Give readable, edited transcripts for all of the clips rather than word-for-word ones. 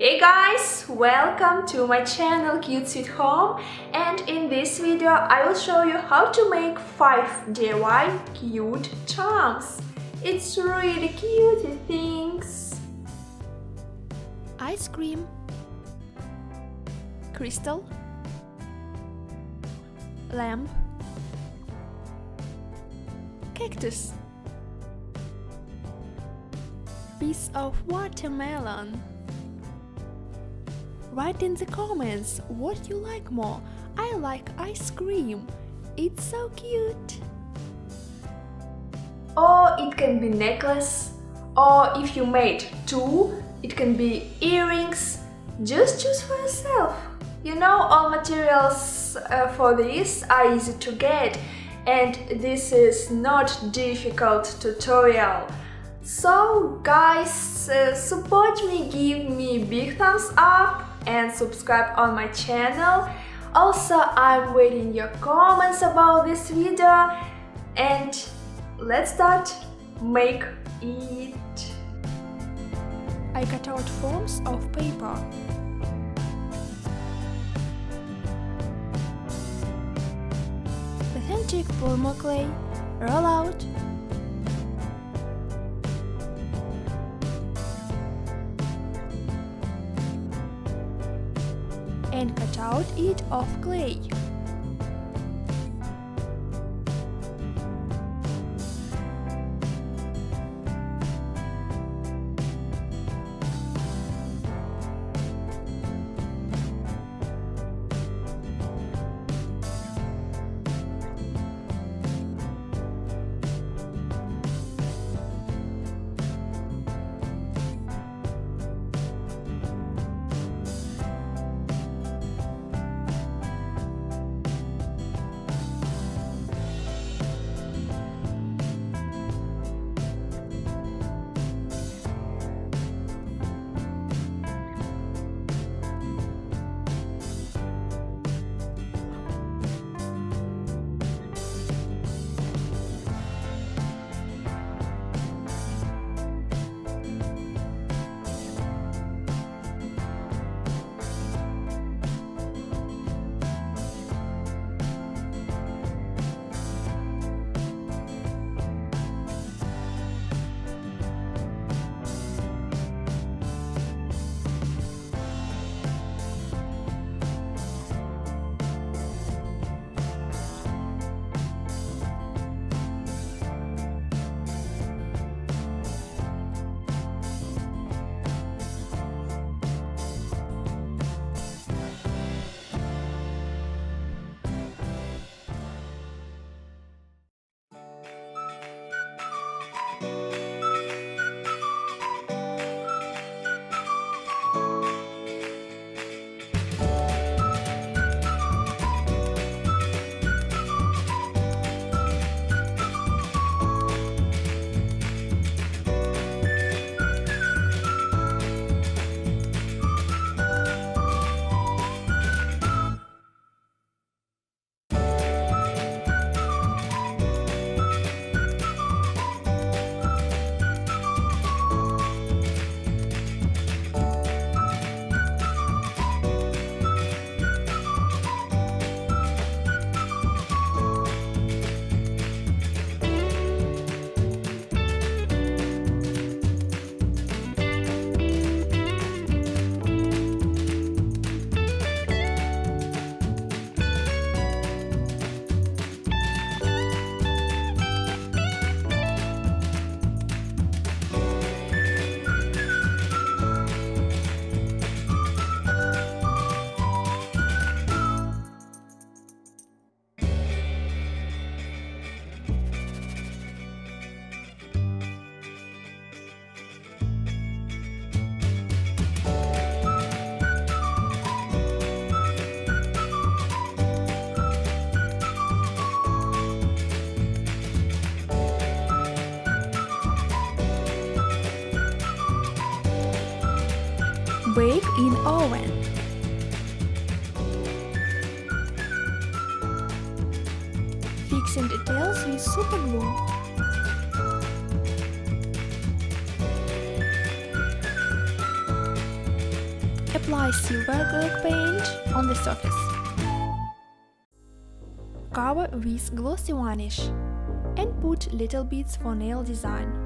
Hey guys, welcome to my channel CuteSweetHome, and in this video I will show you how to make 5 DIY cute charms. It's really cute things. Ice cream, crystal, lamp, cactus, piece of watermelon. Write in the comments what you like more. I like ice cream. It's so cute. Or it can be necklace, or if you made 2, it can be earrings. Just choose for yourself. You know, all materials for this are easy to get, and this is not difficult tutorial. So guys, support me, give me big thumbs up and subscribe on my channel. Also, I'm waiting your comments about this video, and let's start make it. I cut out forms of paper. Authentic polymer clay, roll out. And cut out it of clay. Bake in oven. Fixing details with super glue. Apply silver acrylic paint on the surface. Cover with glossy varnish and put little bits for nail design.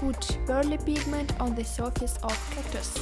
Put pearly pigment on the surface of cactus.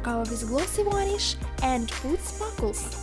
Cover with glossy varnish and put sparkles.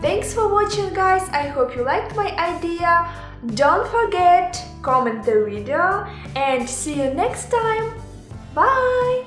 Thanks for watching, guys. I hope you liked my idea. Don't forget, comment the video and see you next time. Bye!